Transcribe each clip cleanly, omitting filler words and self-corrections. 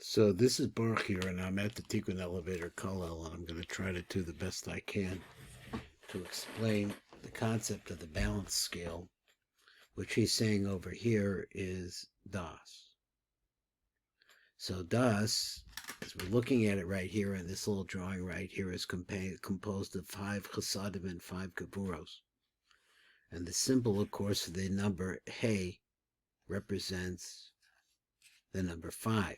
So this is Baruch here, and I'm at the Tikkun Elevator Kollel, and I'm going to try to do the best I can to explain the concept of the balance scale, which he's saying over here is Das. So Das, as we're looking at it right here in this little drawing right here, is composed of 5 Chasadim and 5 Gevurot. And the symbol, of course, for the number He represents the number 5.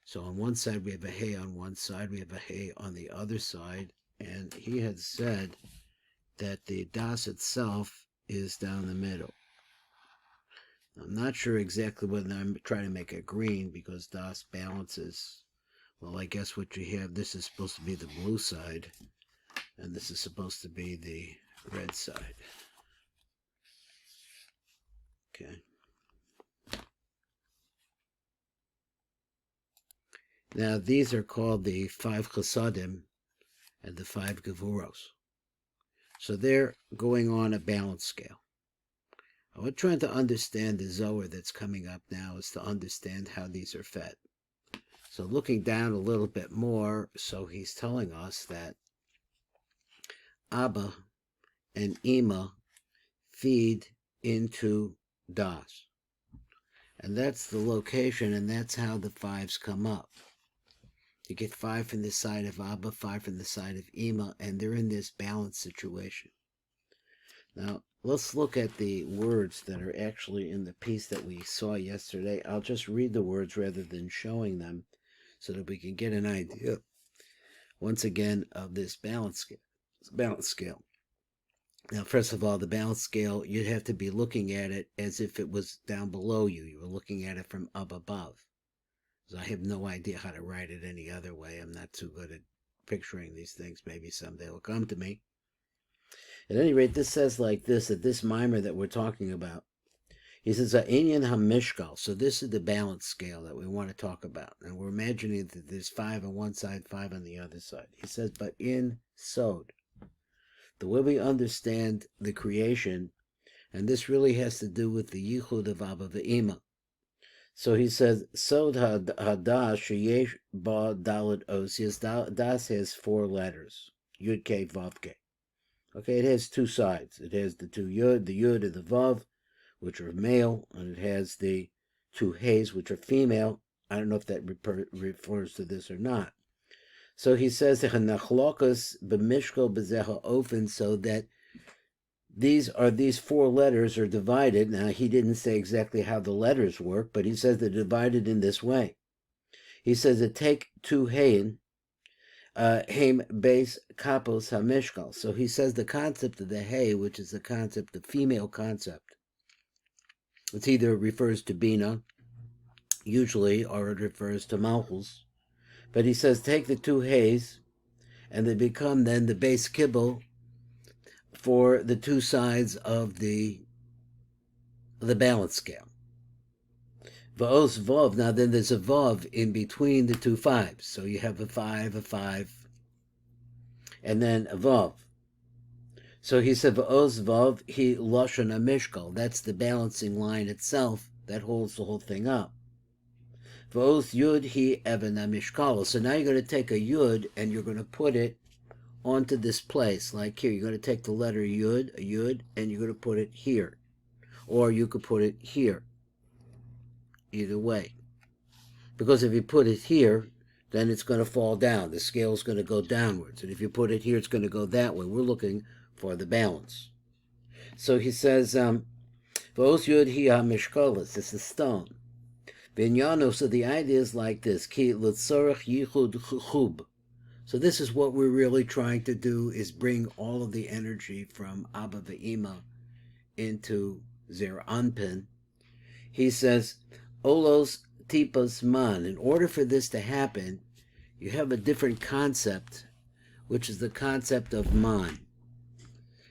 So on one side we have a He on one side, we have a He on the other side, and he had said that the Das itself is down the middle. I'm not sure exactly whether I'm trying to make it green because Das balances. Well, I guess what you have, this is supposed to be the blue side, and this is supposed to be the red side. Okay. Now, these are called the 5 Chasadim and the 5 Gevurot. So they're going on a balance scale. We're trying to understand the Zohar that's coming up now is to understand how these are fed. So looking down a little bit more, so he's telling us that Abba and Ima feed into Das. And that's the location, and that's how the 5s come up. You get 5 from the side of Abba, 5 from the side of Ima, and they're in this balanced situation. Now, let's look at the words that are actually in the piece that we saw yesterday. I'll just read the words rather than showing them so that we can get an idea, once again, of this balance scale. Now, first of all, the balance scale, you'd have to be looking at it as if it was down below you. You were looking at it from up above. So I have no idea how to write it any other way. I'm not too good at picturing these things. Maybe someday it'll come to me. At any rate, this says like this, that this mimer that we're talking about, he says, Inyan HaMishkal. So this is the balance scale that we want to talk about. And we're imagining that there's 5 on one side, 5 on the other side. He says, but in Sod, the way we understand the creation, and this really has to do with the Yichud of Abba Ve'ima. So he says, Sod Hadas Sheyesh Ba Dalet Osias. Das has 4 letters, Yud Ke Vav Ke. Okay, it has 2 sides. It has the 2 Yud, the Yud and the Vav, which are male, and it has the 2 He's, which are female. I don't know if that refers to this or not. So he says, Nachlokas b'mishkol b'zeha ofen, so that these 4 letters are divided. Now, he didn't say exactly how the letters work, but he says they're divided in this way. He says that take 2 Hein, Haim base kapos hamishkal. So he says the concept of the Hey, which is the concept, the female concept. It either refers to Bina, usually, or it refers to Malchus. But he says take the 2 Heys, and they become then the base kibble for the 2 sides of the balance scale. Va'os Vav, now then there's a Vav in between the 2 5s. So you have a 5, and then a Vav. So he said, Va'os Vav, he Lashon HaMishkal. That's the balancing line itself that holds the whole thing up. Va'os Yud, he Even HaMishkal. So now you're going to take a Yud, and you're going to put it onto this place. Like here, you're going to take the letter Yud, a Yud, and you're going to put it here. Or you could put it here. Either way. Because if you put it here, then it's going to fall down. The scale's going to go downwards. And if you put it here, it's going to go that way. We're looking for the balance. So he says, V'os Yud hi ha-mishkolas. It's a stone. V'nyano, so the idea is like this. Ki l'tzorach yichud chub. So this is what we're really trying to do, is bring all of the energy from Abba Ve'ima into Zer Anpin. He says, Olos tipas man. In order for this to happen, you have a different concept, which is the concept of man.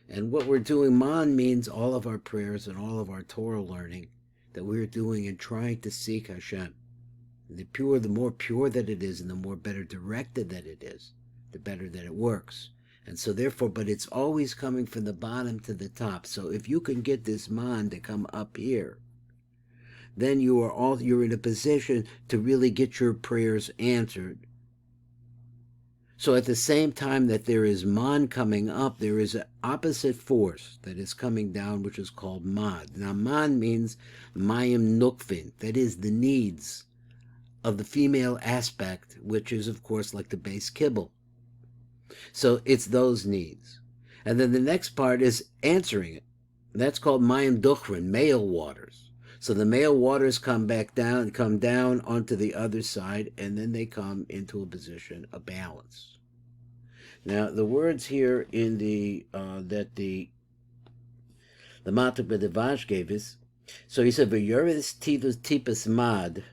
And what we're doing, man means all of our prayers and all of our Torah learning that we're doing and trying to seek Hashem. And the more pure that it is, and the more better directed that it is, the better that it works. And so therefore, but it's always coming from the bottom to the top. So if you can get this man to come up here, then you're in a position to really get your prayers answered. So at the same time that there is man coming up, there is an opposite force that is coming down, which is called mad. Now man means mayim nukvin, that is the needs of the female aspect, which is of course like the base kibble. So it's those needs. And then the next part is answering it. That's called mayim duchrin, male waters. So the male waters come down onto the other side, and then they come into a position of balance. Now the words here in the that the Matuk B'Devash gave us. So he said, "V'yoris tipas mad."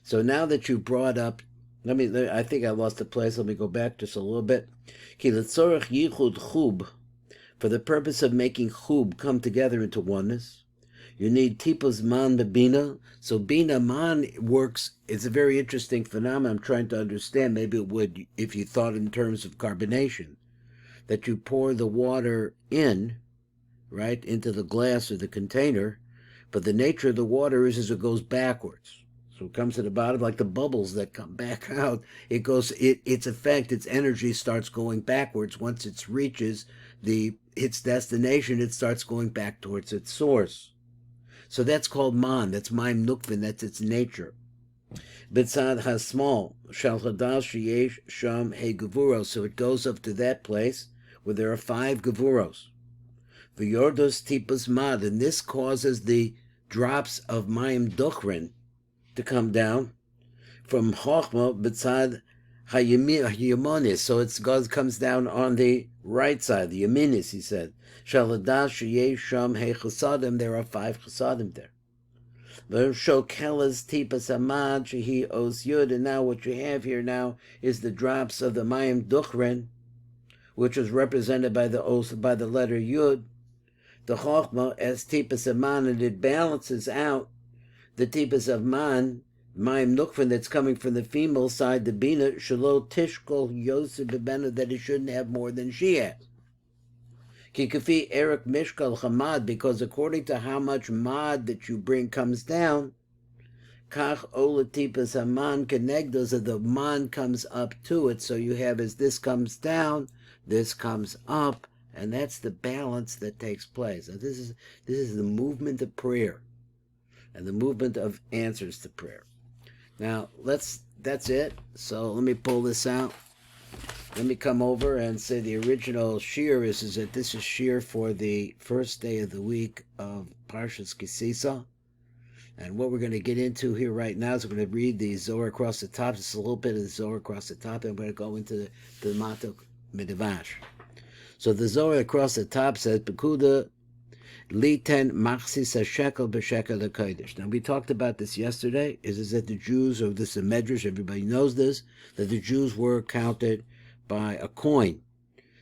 So now that you brought up, I think I lost the place. Let me go back just a little bit. Ki l'tzorech yichud chub, for the purpose of making chub come together into oneness, you need tipas man bebina. So bina man works. It's a very interesting phenomenon. I'm trying to understand. Maybe it would if you thought in terms of carbonation, that you pour the water in, right, into the glass or the container, but the nature of the water is it goes backwards. So it comes to the bottom like the bubbles that come back out. Its effect, its energy starts going backwards. Once it reaches its destination, it starts going back towards its source. So that's called man. That's mayim nukvin. That's its nature. B'tzad hasmall shal chadal sheyesh sham he Gevurot. So it goes up to that place where there are 5 Gevuros. V'yordos tipas mad, and this causes the drops of mayim duchrin to come down from chochma b'tzad hayimonis. So it comes down on the right side, the yaminis. He said, "Shaladas sheyesh sham he chasadim." There are 5 chasadim there. V'shokelas tipas amad shehi os yud. And now what you have here now is the drops of the mayim duchrin, which was represented by the letter yud. The chokhmah as tipas of man, and it balances out the tipas of man, mayim nukvin, that's coming from the female side, the bina shelo tishkol yosef bebena, that it shouldn't have more than she has. Kikafi erik mishkal hamad, because according to how much mad that you bring comes down, kach ola tipas haman kenegdos, of the man comes up to it. So you have, as this comes down, this comes up, and that's the balance that takes place. Now this is the movement of prayer, and the movement of answers to prayer. Now that's it. So let me pull this out. Let me come over and say the original shir is that this is shir for the first day of the week of Parshas Tisa. And what we're going to get into here right now is we're going to read the Zohar across the top. Just a little bit of the Zohar across the top, and we're going to go into the Matuk B'Devash. So the Zohar across the top says, "Pekuda liten machsis hashekel b'shekel hakodesh." Now we talked about this yesterday. Is that the Jews, or this is a medrash, everybody knows this, that the Jews were counted by a coin.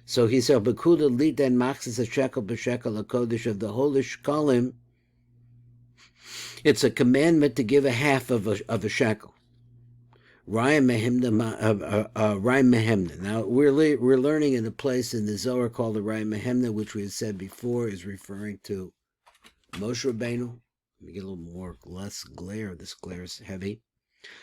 So he said, "Pekuda liten machsis hashekel b'shekel hakodesh," of the holy shkalim. It's a commandment to give a half of a shekel. Rayim Mehemna. Now we're learning in a place in the Zohar called the Rayim Mehemna, which we had said before is referring to Moshe Rabbeinu. Let me get a little less glare. This glare is heavy.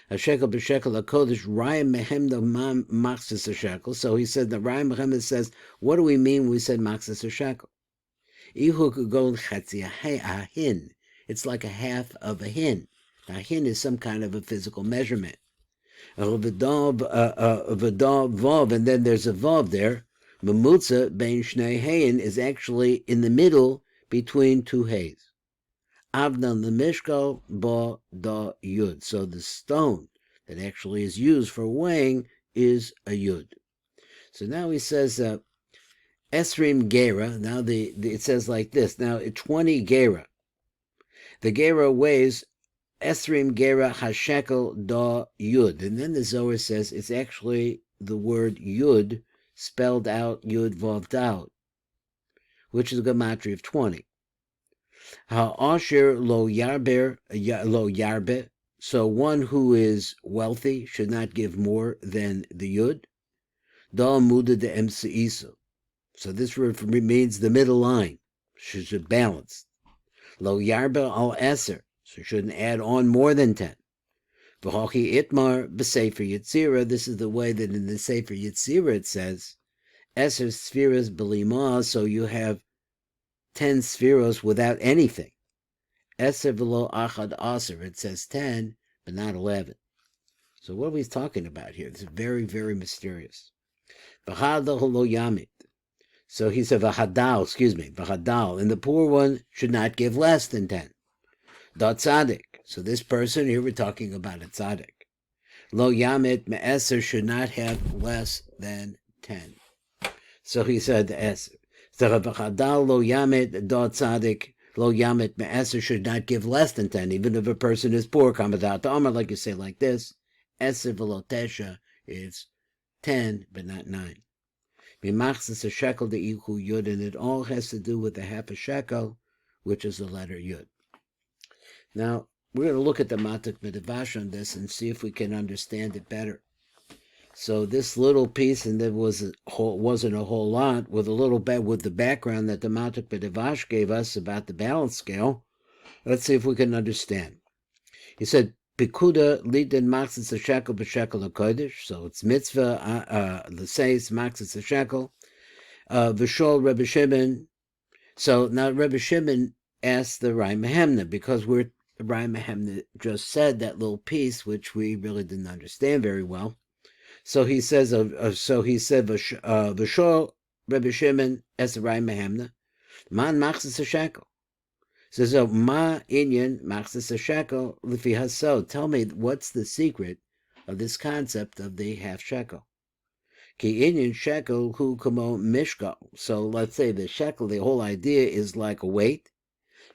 A shekel b'shekel hakodesh, Rayim Mehemna machzis a shekel. So he said the Rayim Mehemna says, what do we mean when we said machzis a shekel? Ihu kugol chatzi ahin. It's like a half of a hin. Now, hin is some kind of a physical measurement. Vav, and then there's a vav there. Mamutza bein shnei hayin is actually in the middle between 2 hays. Avnan lemishkal ba da yud. So the stone that actually is used for weighing is a yud. So now he says esrim gera. Now it says like this. Now 20 gera. The gera weighs esrim gera hashekel da yud. And then the Zohar says it's actually the word yud spelled out yud vav dal, which is a gematria of 20. Ha'asher lo yarbe. So one who is wealthy should not give more than the yud. Da muda de emseisa. So this means the middle line should balance. Lo yarbe al eser. So you shouldn't add on more than 10. V'hochi itmar b'sefer Yetzirah. This is the way that in the Sefer Yetzirah it says, Eser spheres b'lima, so you have 10 spheros without anything. Eser v'lo achad aser, it says 10, but not 11. So what are we talking about here? This is very, very mysterious. V'hadal lo yamid. So he said, v'hadal, and the poor one should not give less than 10. Da tzaddik. So this person, here we're talking about a tzaddik. Lo yamid me'eser, should not have less than 10. So he said, eser. So v'hadal lo yamid, da tzaddik, lo yamid me'eser, should not give less than 10, even if a person is poor. Kamadat Amar, like you say like this, eser v'lo tesha, is 10, but not 9. Mimachzis a shekel de ihu yud, and it all has to do with the half a shekel, which is the letter yud. Now, we're going to look at the Matuk Midrash on this and see if we can understand it better. So this little piece, and there wasn't a whole lot, with a little bit with the background that the Matuk Midrash gave us about the balance scale. Let's see if we can understand. He said, Pikuda lidin machzis a shekel b'shekel HaKodesh. So it's mitzvah, l'seis machzis a shekel. V'shol Rebbe Shimon. So now Rebbe Shimon asked the Rai Mehemna, because Rai Mehemna just said that little piece, which we really didn't understand very well. So he says, V'shol Rebbe Shimon asked the Rai Mehemna, man machzis a shekel. Says, ma inyan machzis a shekel l'fi hasod. Tell me, what's the secret of this concept of the half shekel? Ki inyan shekel hu kamo mishkal. So let's say the shekel, the whole idea is like a weight.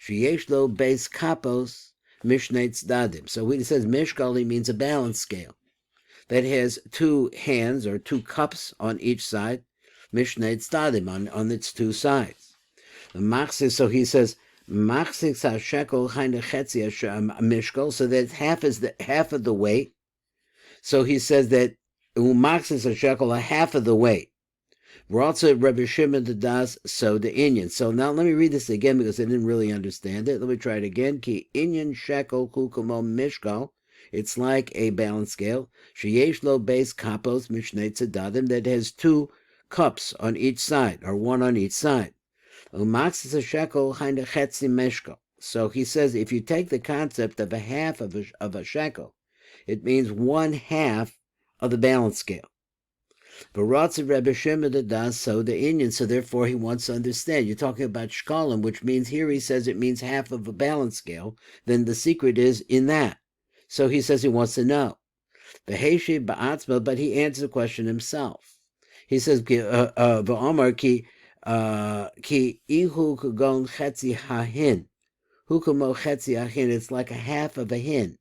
Sheyesh lo beis kapos mishnei tzdadim. So when he says mishkal, he means a balance scale that has 2 hands or 2 cups on each side. Mishnei tzdadim, on its 2 sides. So he says, Machzis shekel chayna chetzi mishkal, so that half of the weight. So he says that machzis shekel, a half of the weight. Rotza Rebbe Shimon the das, so the inyan. So now let me read this again because I didn't really understand it. Let me try it again. Ki inyan shekel kukamo mishkal. It's like a balance scale. Sheyesh lo beis kapos mishnei tzadadim, that has 2 cups on each side, or 1 on each side. Umaxis a shekel hinda chetzi meshkel. So he says, if you take the concept of a half of a shekel, it means 1/2 of the balance scale. But Ratzi Rebbe Shimon das, so the inyan, so therefore he wants to understand. You're talking about shkalim, which means here he says it means half of a balance scale. Then the secret is in that. So he says he wants to know. V'heishi ba'atzma, but he answers the question himself. He says, v'omar ki ihu kugon chetzi hahin. Hukumo chetzi hahin. It's like a half of a hin.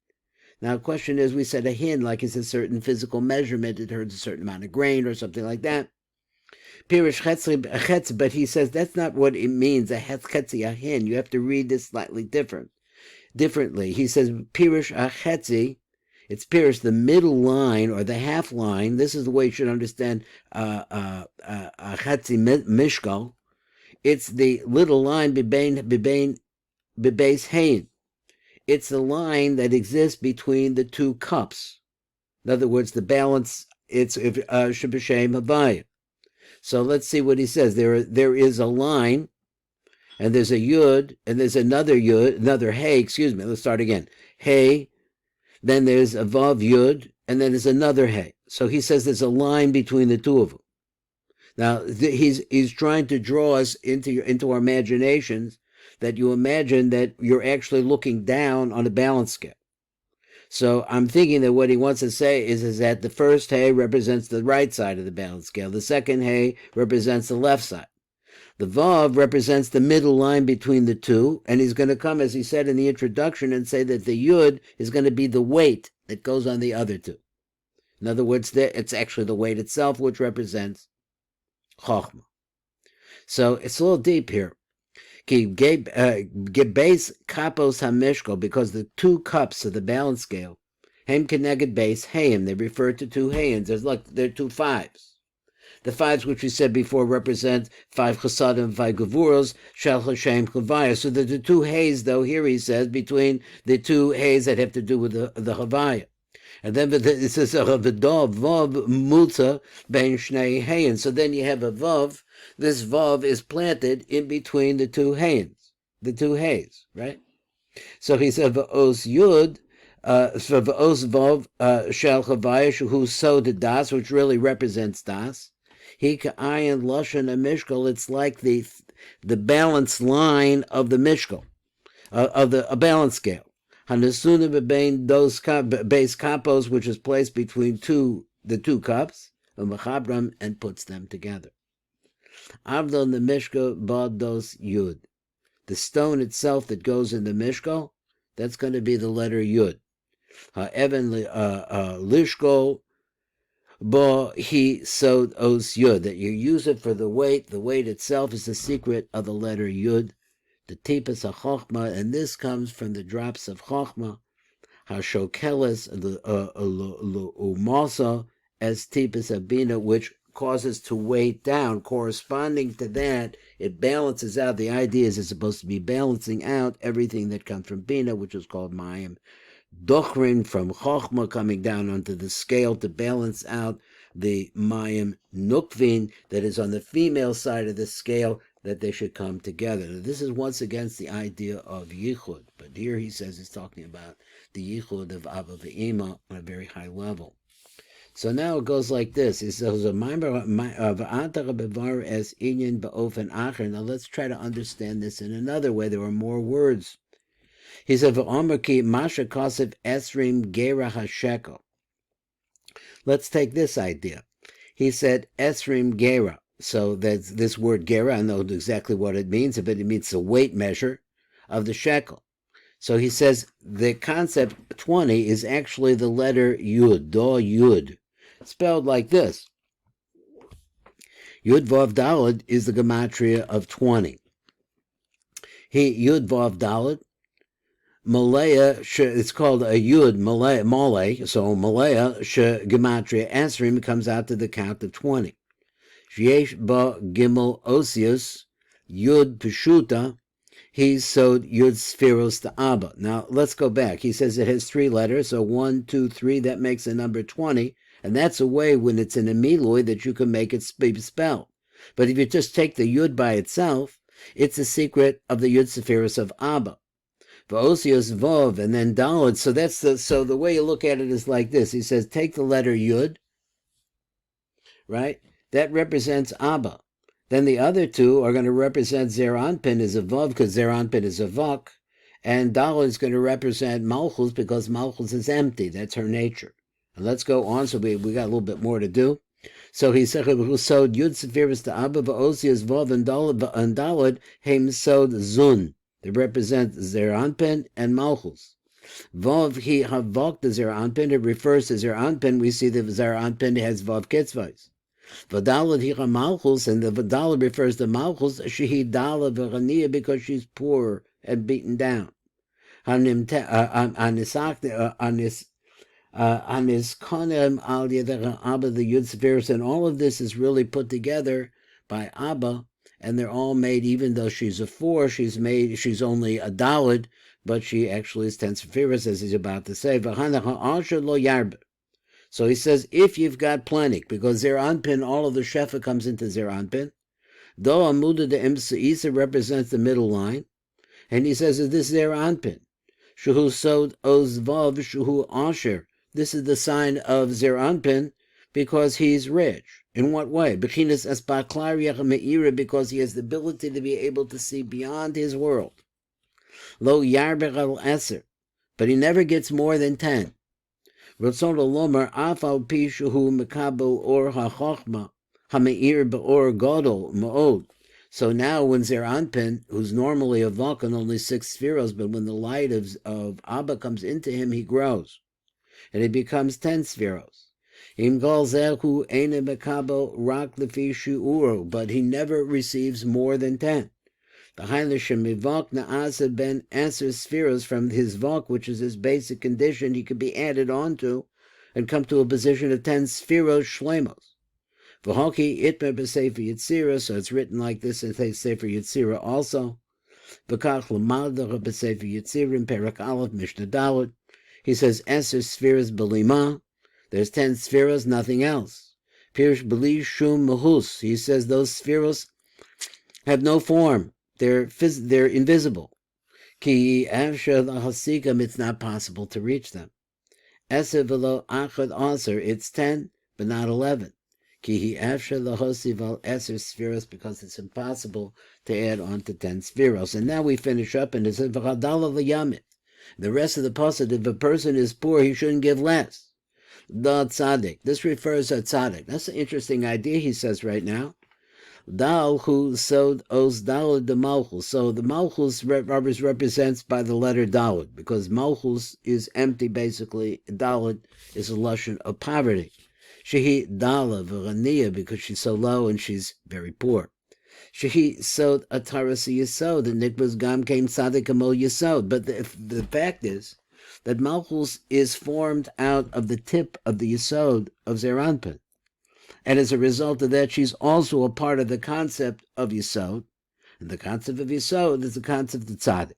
Now, the question is, we said a hin, like it's a certain physical measurement. It holds a certain amount of grain or something like that. Pirish chetzi, but he says that's not what it means, a chetzi hahin. You have to read this slightly differently. He says, Pirish chetzi, it's Pirish, the middle line or the half line. This is the way you should understand chetzi mishkal. It's the little line bebeis hein. It's the line that exists between the 2 cups. In other words, the balance, it's Shabashem Havaya. So let's see what he says. There is a line, and there's a yud, and there's another hey, let's start again. Hey, then there's a vav yud, and then there's another hey. So he says there's a line between the 2 of them. Now, he's trying to draw us into our imaginations, that you imagine that you're actually looking down on a balance scale. So I'm thinking that what he wants to say is that the first hay represents the right side of the balance scale. The second hay represents the left side. The vav represents the middle line between the 2, and he's going to come, as he said in the introduction, and say that the yud is going to be the weight that goes on the other 2. In other words, it's actually the weight itself, which represents chokhmah. So it's a little deep here. Gebeis kapos hamishkol, because the 2 cups of the balance scale, hem keneged beis hayim, they refer to 2 hayins. They're 2 5s. The fives which we said before represent 5 Chasadim, 5 Gevuros, Shel Hashem Chavaya. So the two hays, though, here he says, between the two hays that have to do with the Havaya. And then it says, V'dov, Vav, Mutza, Ben Shnei Hayin. So then you have a Vav. This Vav is planted in between the two hays, right? So he said, V'os Yud, V'os Vav, Shel Chavaya, Shuhu Sod Das, which really represents Das. He ka'ayin lashon a mishkal. It's like the balance line of the mishkal, of a balance scale. Hanasuna bebein those base kapos, which is placed between the two cups, and puts them together. Avdon the mishkal bados yud. The stone itself that goes in the mishkal, that's going to be the letter yud. Ha'evan lishkol. Bo he sod os yud, that you use it for the weight. The weight itself is the secret of the letter yud, the tipas of chokhmah, and this comes from the drops of chokhmah, hashokeles, the umasa, as tipas of bina, which causes to weight down. Corresponding to that, it balances out. The idea is it's supposed to be balancing out everything that comes from bina, which is called mayim. Dochrin from Chochmah coming down onto the scale to balance out the Mayim Nukvin that is on the female side of the scale, that they should come together. Now, this is once against the idea of Yichud, but here he says he's talking about the Yichud of Abba Ve'ima on a very high level. So now it goes like this. It says, now let's try to understand this in another way. There are more words. He said, Masha Kosef Esrim Gera Hashekel. Let's take this idea. He said, Esrim Gera. So that's this word Gera, I know exactly what it means, but it means the weight measure of the shekel. So he says the concept 20 is actually the letter Yud, Do Yud, spelled like this. Yud Vav Daled is the gematria of 20. Yud Vav Daled. Malaya, it's called a Yud, Malay, so Malaya, Gematria, Asrim comes out to the count of 20. Sheyesh ba Gimel Osius, Yud Peshuta, he sewed Yud Spheros to Abba. Now, let's go back. He says it has 3 letters, so 1, 2, 3, that makes the number 20, and that's a way when it's in a Miloi that you can make it be spelled. But if you just take the Yud by itself, it's a secret of the Yud Spheros of Abba. V'osios Vov, and then Daled. So the way you look at it is like this. He says, take the letter Yud, right? That represents Abba. Then the other 2 are going to represent Zer Anpin as a Vav, because Zer Anpin is a Vok, and Daled is going to represent Malchus, because Malchus is empty. That's her nature. And let's go on. So we got a little bit more to do. So he said, who sewed Yud Sephiris to Abba, V'osios Vov, and Daled, Heim sewed Zun. They represent Zer Anpin and Malchus. Vav he havok the Zer Anpin. It refers to Zer Anpin. We see that Zer Anpin has Vav Kitzvais. V'dalad he Malchus, and the V'dalad refers to Malchus. Shehi dala v'chaniya, because she's poor and beaten down. Anis konem al yedech Abba the Yud Sephiros, and all of this is really put together by Abba. And they're all made, even though she's a 4, she's only a Daled, but she actually is 10 Sephiros, as he's about to say. So he says, if you've got plenty, because Zer Anpin, all of the Shefa comes into Zer Anpin, though Amuda de Isa represents the middle line, and he says that this Zer Anpin, Shuhu Sod Ozvav Shuhu Asher, this is the sign of Zer Anpin, because he's rich. In what way? Because he has the ability to be able to see beyond his world. Lo yarber al eser, but he never gets more than 10. Ratzon lomer afal pishuhu mekabel or hachachma hameir beor gadol maod. So now when Zer Anpin, who's normally a Vulcan, only 6 spheros, but when the light of Abba comes into him, he grows, and he becomes 10 spheros. But he never receives more than 10. Behind the Shemivok Na'asa ben Aser spheros, from his Vok, which is his basic condition, he could be added onto and come to a position of 10 spheros shlemos. V'hoki itmer b'sefer Yitzira, so it's written like this in Sefer Yitzira also. V'kach l'maldacha b'sefer Yitzira in Perak Aleph Mishnah Dalet. He says, Eser spheres b'lima. There's 10 spheres, nothing else. Pirish b'li shum mahus. He says those spheres have no form. They're invisible. Ki afsha l'hasikam, it's not possible to reach them. Eser v'lo achad aser, it's 10, but not 11. Ki afsha l'hosiv al eser spheres, because it's impossible to add on to 10 spheres. And now we finish up, and it says v'chadala l'yamit. The rest of the pasuk, if a person is poor, he shouldn't give less. Da tzaddik. This refers to tzaddik. That's an interesting idea, he says right now. Dal hu sod os dalad de malchus. So the malchus represents by the letter dalad, because malchus is empty basically. Dalad is a lashon of poverty. Shehi dala v'raniya, because she's so low and she's very poor. Shehi sod atarasi yisod, and nikbaz gam came tzaddik amol yisod. But the fact is that malchus is formed out of the tip of the yisod of Zeranpin. And as a result of that, she's also a part of the concept of Yisod. And the concept of Yisod is the concept of Tzaddik.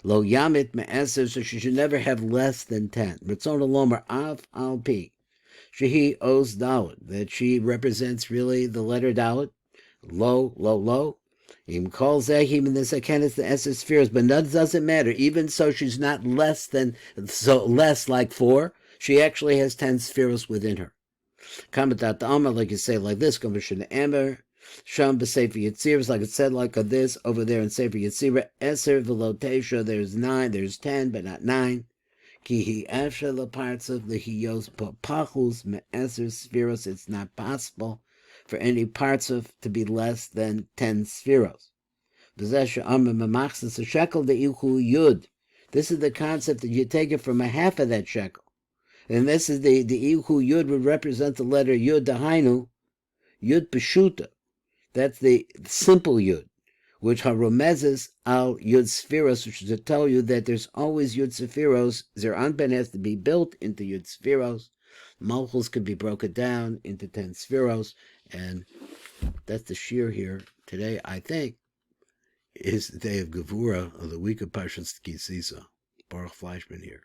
Lo Yamit Me'eser, so she should never have less than 10. Ritzon Alomer Av Al Pi. Shehi Oz Dalet, that she represents really the letter Dalet. Lo, lo, lo. Im Kol Zehim in this account is the Eser spheres, but that doesn't matter. Even so, she's not less like 4. She actually has 10 spheres within her. Kamatat the Amar, like you say, like this, Gevurah Amar, Sham b'Sefer Yitzira, like it said, like this, over there in Sefer Yitzira, Eser v'lo there's 9, there's 10, but not 9. Ki hi afsha l'parts of the hiyos pachus me'eser spheros, it's not possible for any parts of to be less than 10 spheros. B'zesha Amar memachzes a shekel de'ichu yud. This is the concept that you take it from a half of that shekel. And this is the Ihu Yud would represent the letter Yud Dahainu, Yud Peshuta. That's the simple Yud, which haromezes al Yud Spheros, which is to tell you that there's always Yud Spheros. Zeranben has to be built into Yud Spheros. Malchus could be broken down into 10 Spheros. And that's the shear here today, I think, is the day of Gevurah of the week of Parshas Tisa. Baruch Fleischman here.